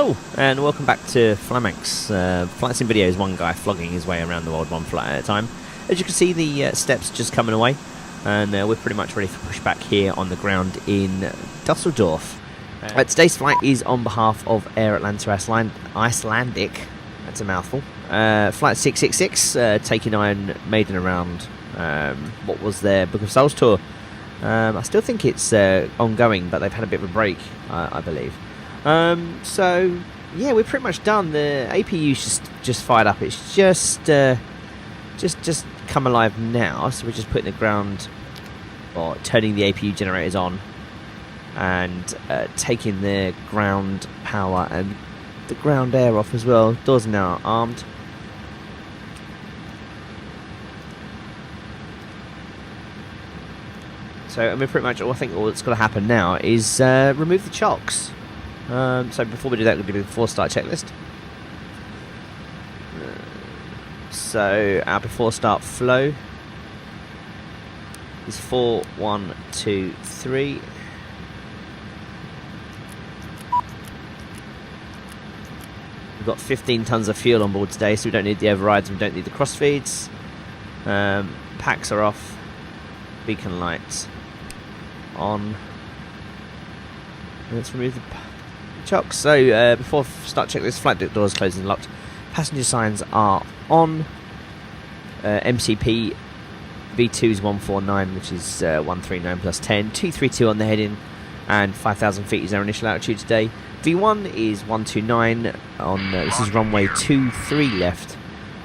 Hello and welcome back to Flamax. Flight Sim Video is one guy flogging his way around the world one flight at a time. As you can see, the steps just coming away, and we're pretty much ready for pushback here on the ground in Dusseldorf. Today's flight is on behalf of Air Atlanta Icelandic. That's a mouthful. Flight 666, taking Iron Maiden around what was their Book of Souls tour. I still think it's ongoing, but they've had a bit of a break, I believe. So yeah, we're pretty much done. The APU's just fired up. It's just come alive now. So we're just putting the ground, or turning the APU generators on, and taking the ground power and the ground air off as well. Doors are now armed. So I mean, pretty much, I think all that's got to happen now is remove the chocks. So before we do that, we'll do the before start checklist. So our before start flow is 4, 1, 2, 3. We've got 15 tons of fuel on board today, so we don't need the overrides, we don't need the crossfeeds. Packs are off. Beacon lights on. Let's remove the chocks. So before start checklist, flight deck doors closed and locked. Passenger signs are on. MCP V2 is 149, which is 139 plus 10. 232 on the heading, and 5,000 feet is our initial altitude today. V1 is 129 on. This is runway 23 left.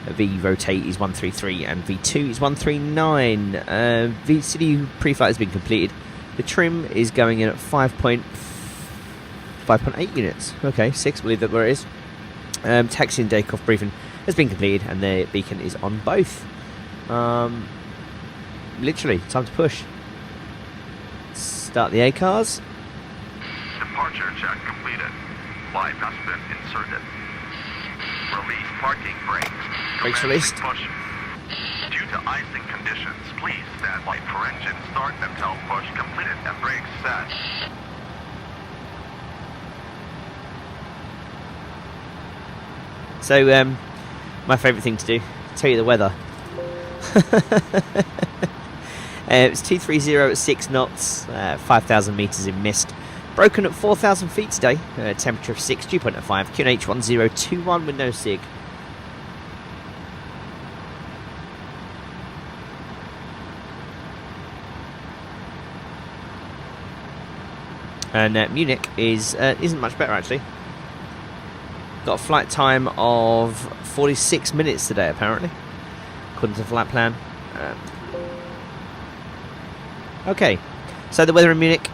V rotate is 133, and V2 is 139. V city pre-flight has been completed. The trim is going in at 5.8 units. Okay, 6, we'll leave that where it is. Taxi and takeoff briefing has been completed, and the beacon is on both. Literally, time to push. Start the ACARs. Departure check completed. Flight has been inserted. Release parking brakes. Brakes released. Push. Due to icing conditions, please stand by for engine start until push completed and brakes set. So, my favourite thing to do, tell you the weather. It's 230 at 6 knots, 5,000 metres in mist. Broken at 4,000 feet today, temperature of 6, dew point at 5, QNH 1021 with no SIG. And Munich isn't much better actually. Got a flight time of 46 minutes today, apparently, according to the flight plan. Okay, so the weather in Munich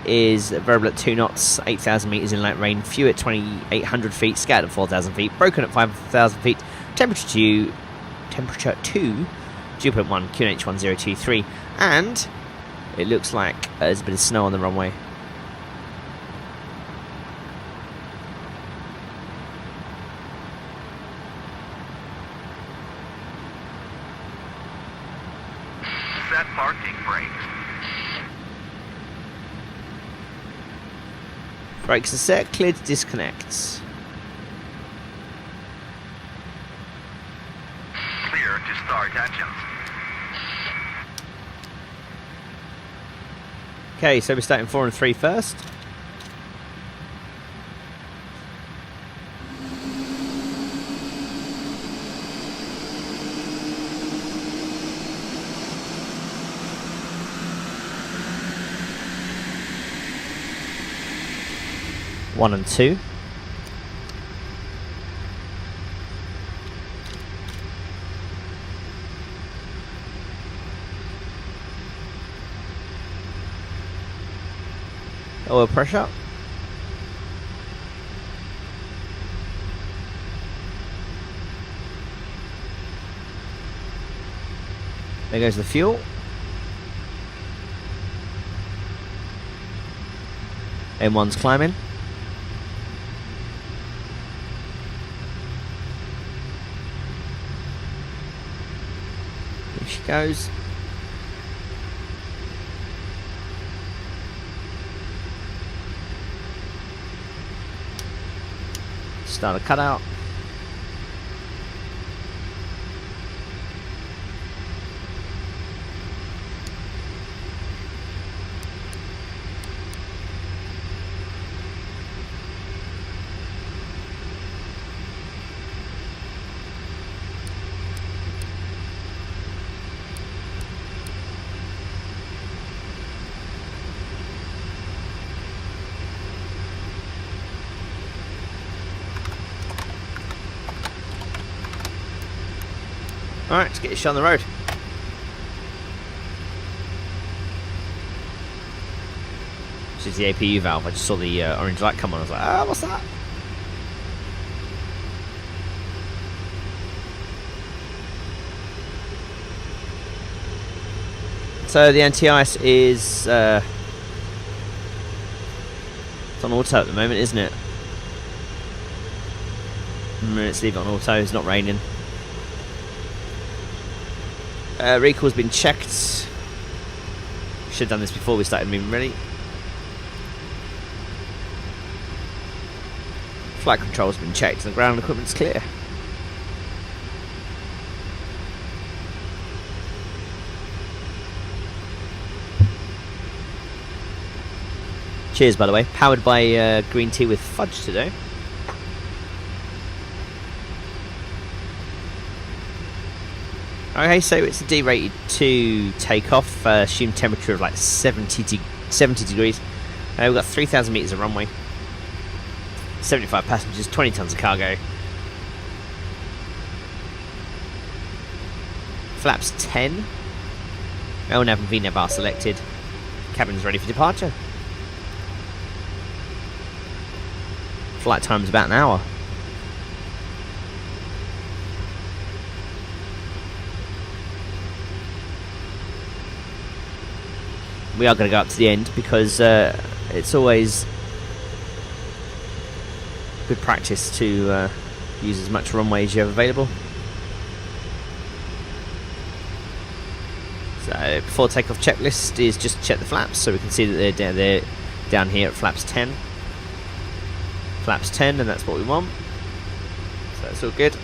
is variable at 2 knots, 8,000 metres in light rain, few at 2,800 feet, scattered at 4,000 feet, broken at 5,000 feet, temperature 2, dew point 1, QNH 1023, and it looks like there's a bit of snow on the runway. Set parking brakes. Brakes are set, clear to disconnect. Clear to start engines. Okay, so we're starting 4 and 3 first. One and 2. Oil pressure. There goes the fuel. M1's climbing. Here she goes. Start a cutout. Alright, let's get this shot on the road. This is the APU valve. I just saw the orange light come on. I was like, ah, what's that? So the anti-ice is it's on auto at the moment, isn't it? Let's leave it on auto. It's not raining. Recall's been checked. Should have done this before we started moving ready. Flight control's been checked and the ground equipment's clear. Cheers, by the way. Powered by green tea with fudge today. Okay, so it's a D-rated 2 takeoff, assumed temperature of like 70 degrees. We've got 3,000 metres of runway, 75 passengers, 20 tonnes of cargo. Flaps 10. LNAV and VNAV are selected. Cabin's ready for departure. Flight time's about an hour. We are going to go up to the end because it's always good practice to use as much runway as you have available. So before takeoff checklist is just check the flaps, so we can see that they're down here at flaps 10. Flaps 10, and that's what we want. So it's all good.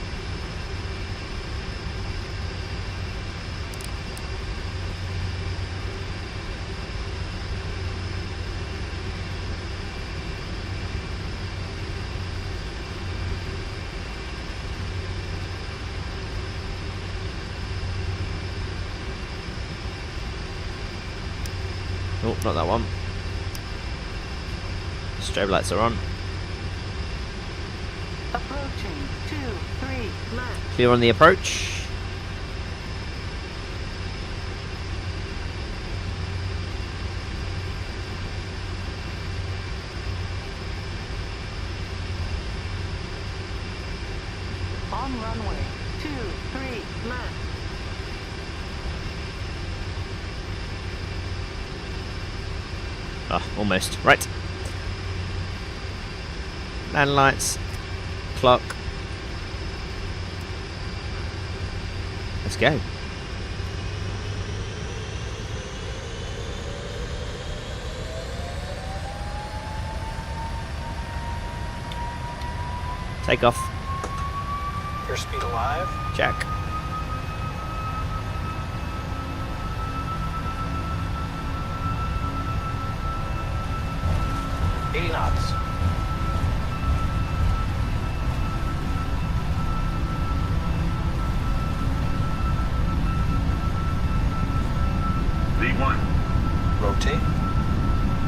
Oh, not that one. Strobe lights are on. Approaching 2-3 left. Clear on the approach. On runway 2-3 left. Ah, almost. Right. Land lights. Clock. Let's go. Take off. Airspeed alive. Check. Knots. V1. Rotate.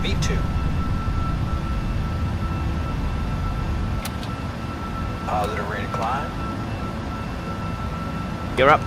V2. Positive rate of climb. You're up.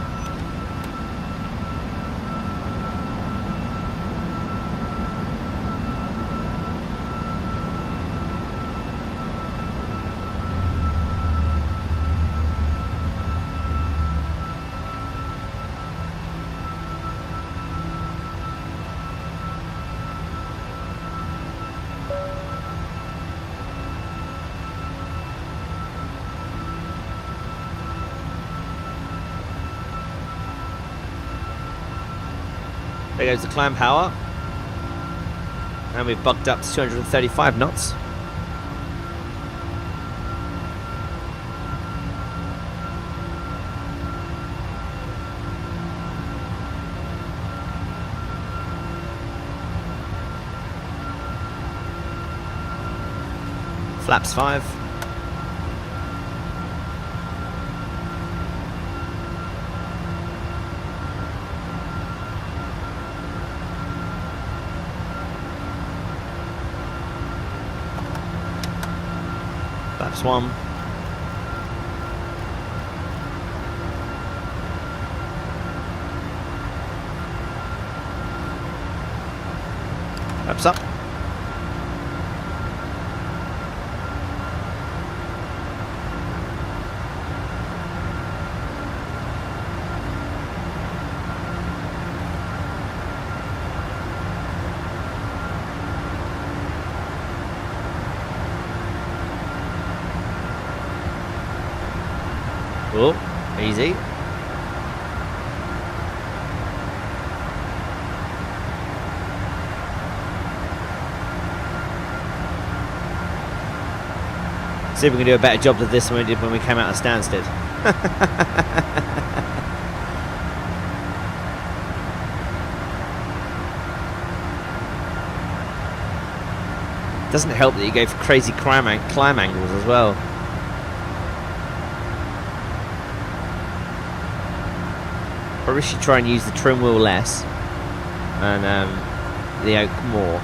There goes the climb power. And we've bucked up to 235 knots. Flaps 5. Flaps 1. Flaps up. Oh, easy. See if we can do a better job of this than we did when we came out of Stansted. Doesn't help that you go for crazy climb angles as well. Probably should try and use the trim wheel less and the yoke more.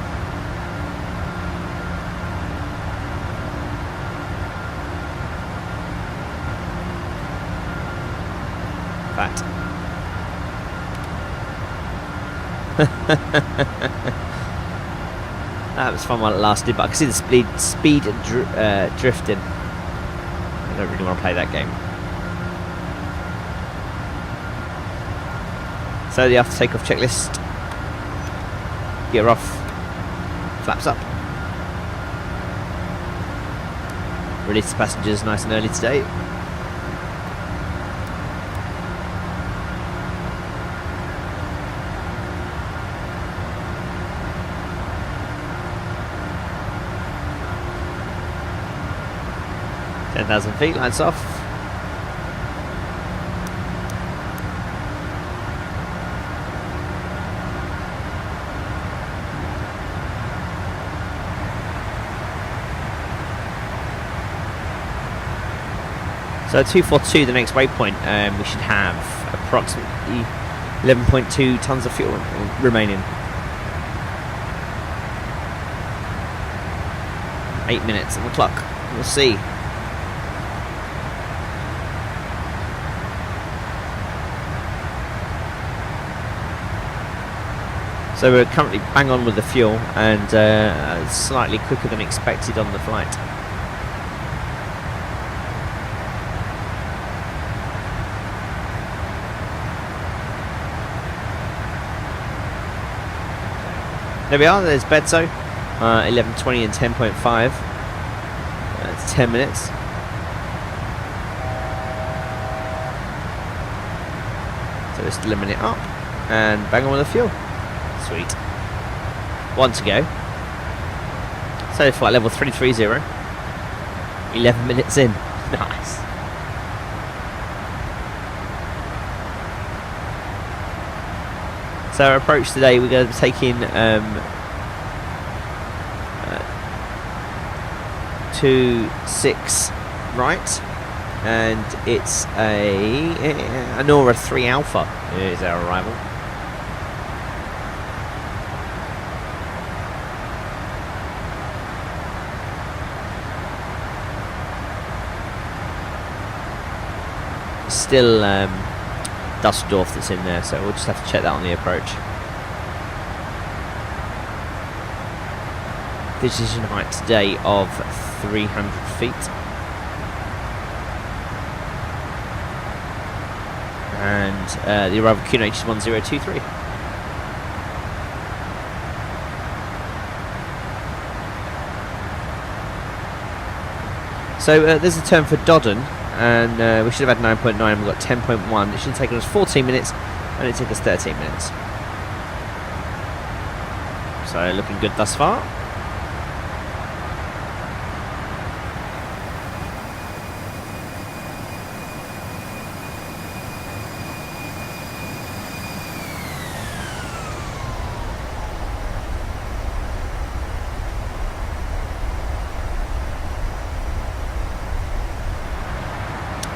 Fat. That was fun while it lasted, but I can see the speed drifting. I don't really want to play that game. So the after takeoff checklist. Gear off. Flaps up. Release the passengers nice and early today. .000 feet, lights off. So 242, the next waypoint, we should have approximately 11.2 tons of fuel remaining. 8 minutes on the clock. We'll see. So we're currently bang on with the fuel and slightly quicker than expected on the flight. There we are, there's Bedso, 11:20 and 10.5. That's 10 minutes. So we're still a minute up and bang on with the fuel. Sweet. One to go. So flight level 330. 11 minutes in. Nice. So our approach today, we're going to be taking 26 right, and it's a Nora 3 Alpha is our arrival. Still Dusseldorf that's in there, so we'll just have to check that on the approach. Decision height today of 300 feet. And the arrival QNH is 1023. So there's a turn for Dodden. And we should have had 9.9, we've got 10.1. It should have taken us 14 minutes, and it took us 13 minutes. So looking good thus far.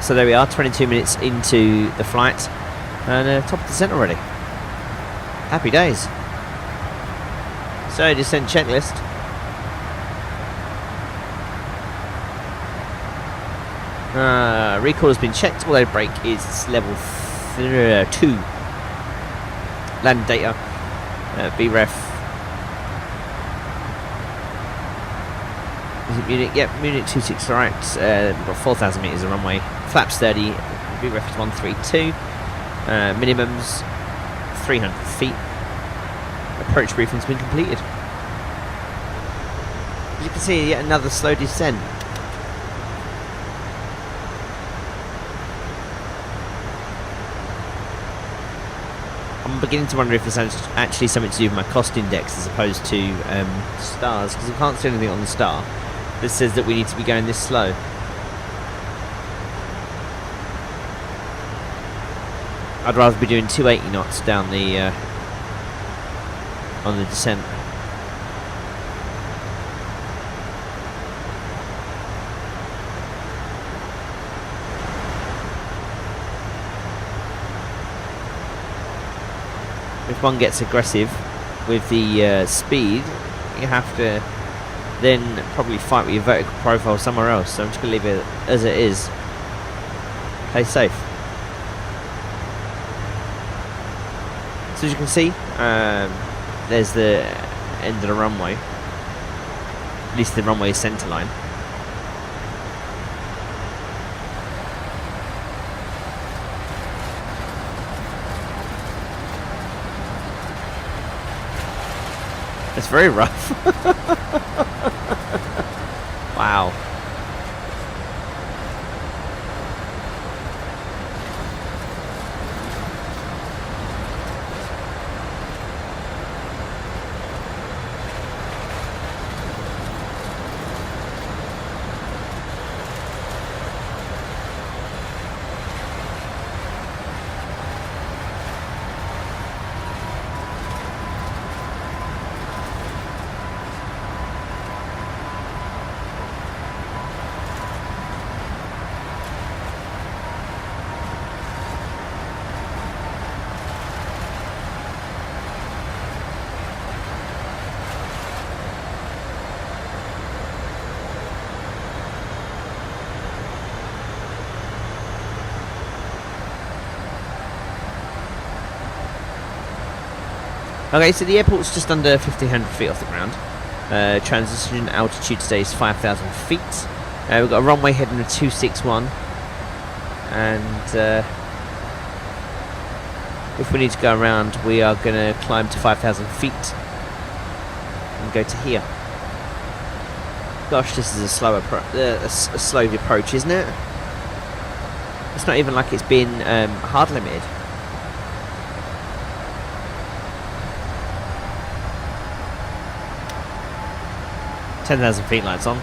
So there we are, 22 minutes into the flight, and top of descent already. Happy days. So descent checklist. Recall has been checked, although brake is level 2. Land data, BREF. Is it Munich? Yep, Munich 26, alright. Got 4,000 metres of runway. Flaps 30, BREF is 132. Minimums 300 feet. Approach briefing's been completed. As you can see, yet another slow descent. I'm beginning to wonder if it's actually something to do with my cost index as opposed to stars, because I can't see anything on the star that says that we need to be going this slow. I'd rather be doing 280 knots down the on the descent. If one gets aggressive with the speed, you have to then probably fight with your vertical profile somewhere else. So I'm just going to leave it as it is. Play safe. So as you can see, there's the end of the runway. At least the runway centre line. It's very rough. Wow. Okay, so the airport's just under 1,500 feet off the ground. Transition altitude today is 5,000 feet. We've got a runway heading to 261. And if we need to go around, we are going to climb to 5,000 feet and go to here. Gosh, this is a slow approach, isn't it? It's not even like it's been hard limited. 10,000 feet lights on.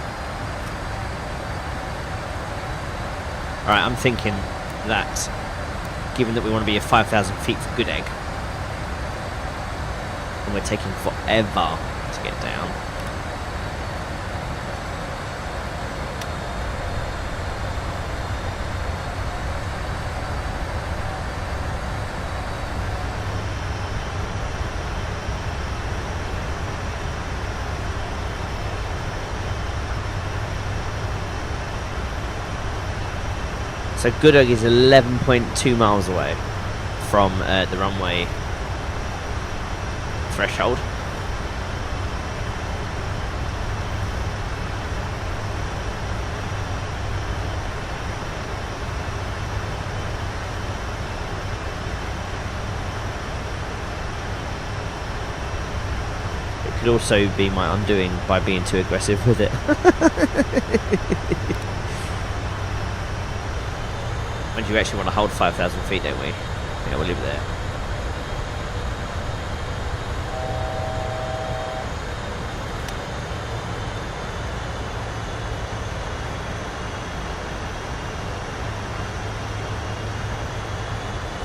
Alright, I'm thinking that given that we want to be at 5,000 feet for good egg, and we're taking forever to get down, so Goodegg is 11.2 miles away from the runway threshold. It could also be my undoing by being too aggressive with it. And you actually want to hold 5,000 feet, don't we? Yeah, we'll leave it there.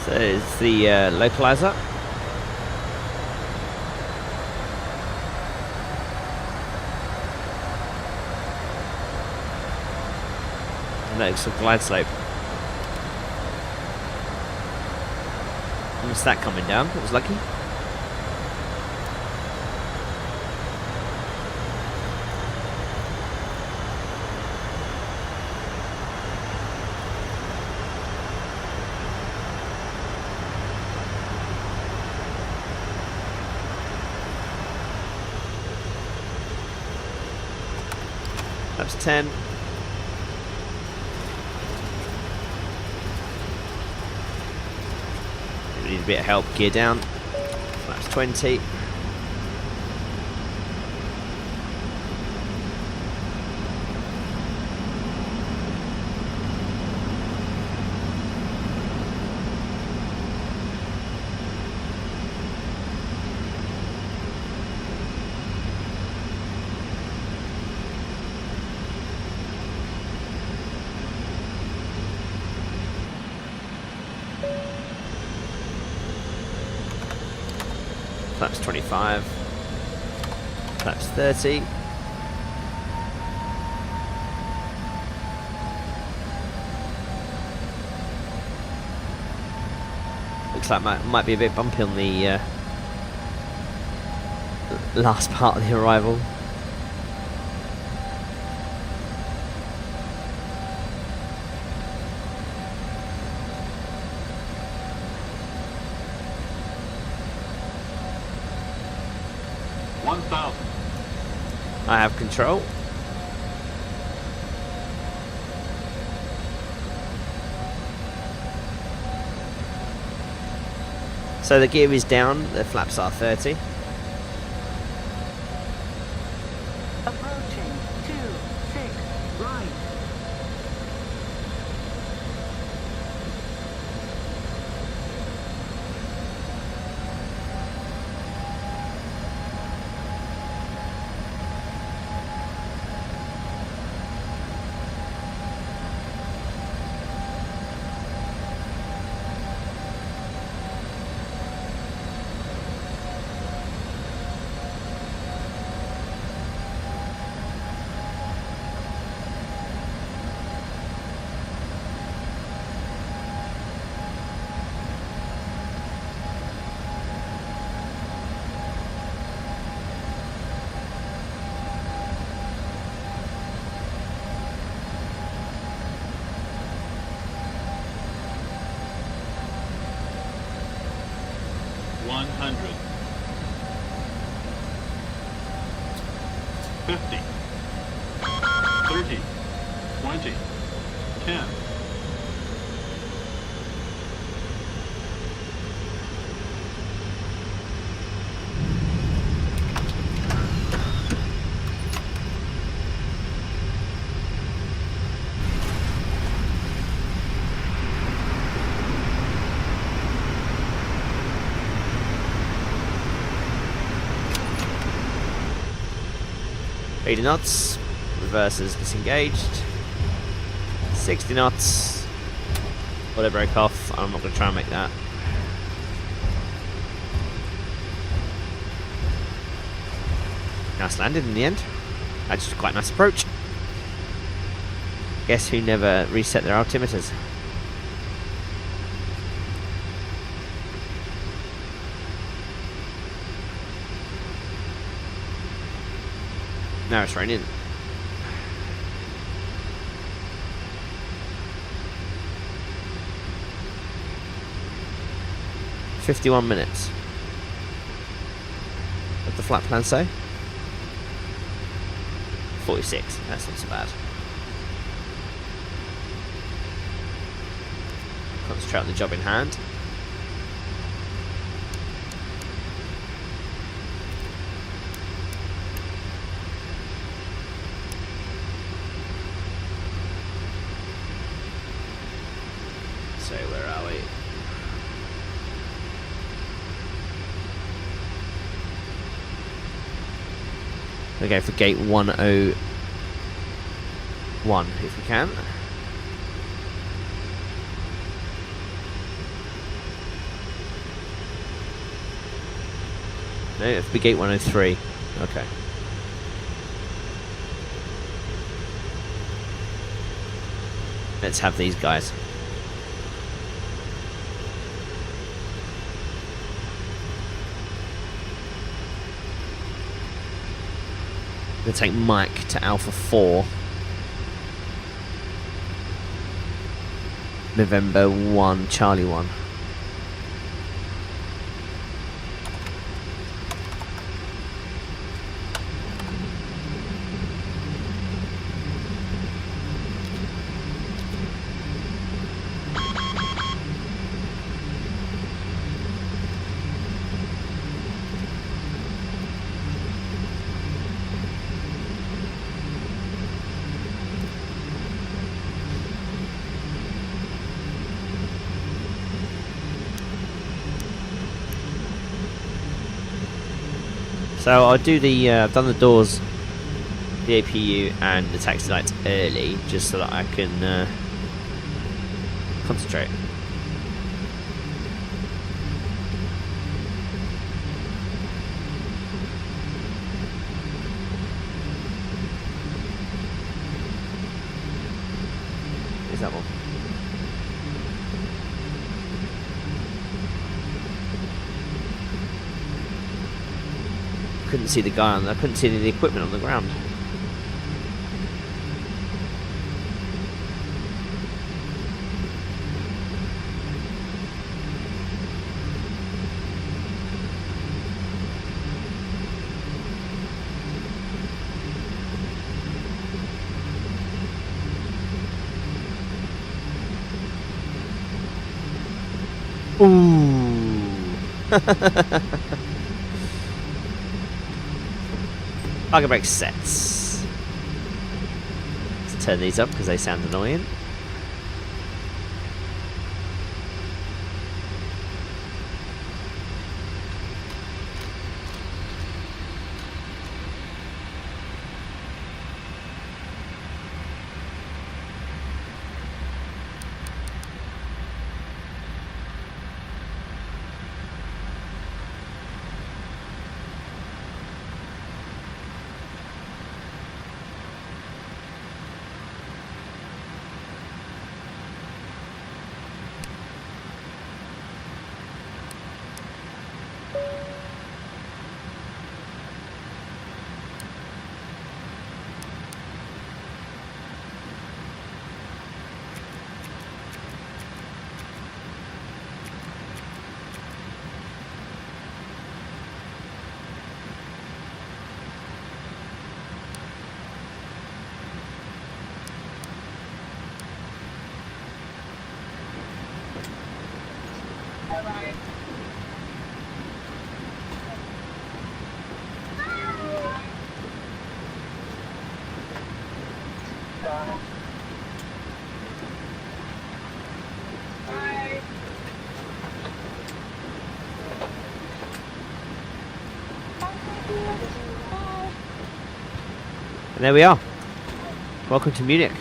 So it's the localizer. And that looks a glide slope. Missed that coming down. It was lucky. That's 10. We need a bit of help. Gear down. That's 20. Flaps 25. Flaps 30. Looks like might be a bit bumpy on the last part of the arrival. I have control. So the gear is down, the flaps are 30. Approaching 26 right. $80 knots, reverse is disengaged, 60 knots, well, it broke off, I'm not going to try and make that. Nice landed in the end, that's just quite a nice approach. Guess who never reset their altimeters? Now it's raining. "51 minutes. What's the flight plan say? 46. That's not so bad. Concentrate on the job in hand. So where are we? We'll go for gate 101 if we can. No, it has to be gate 103. Okay. Let's have these guys. Gonna take Mike to Alpha 4. November 1, Charlie 1. So I'll do the, I've done the doors, the APU and the taxi lights early, just so that I can concentrate. Is that one? Couldn't see the guy I couldn't see the equipment on the ground. Ooh. Parking brake sets. Let's turn these up because they sound annoying. And there we are. Welcome to Munich.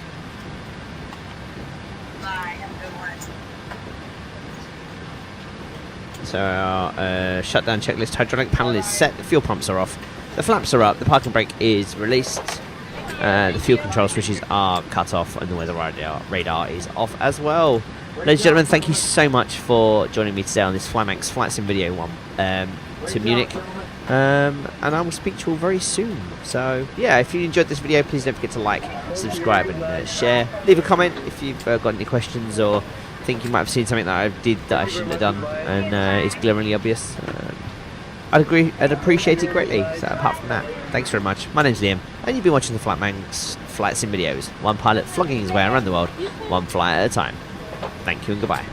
So our shutdown checklist: hydraulic panel is set, the fuel pumps are off, the flaps are up, the parking brake is released, the fuel control switches are cut off, and the weather radar is off as well. Ladies and gentlemen, thank you so much for joining me today on this Flymax Flight Sim video one to Munich. And I will speak to you all very soon. So yeah, if you enjoyed this video, please don't forget to like, subscribe and share. Leave a comment if you've got any questions or think you might have seen something that I did that I shouldn't have done and it's glaringly obvious. I'd appreciate it greatly. So apart from that, thanks very much. My name's Liam and you've been watching the Flymax Flight Sim videos. One pilot flogging his way around the world, one flight at a time. Thank you and goodbye.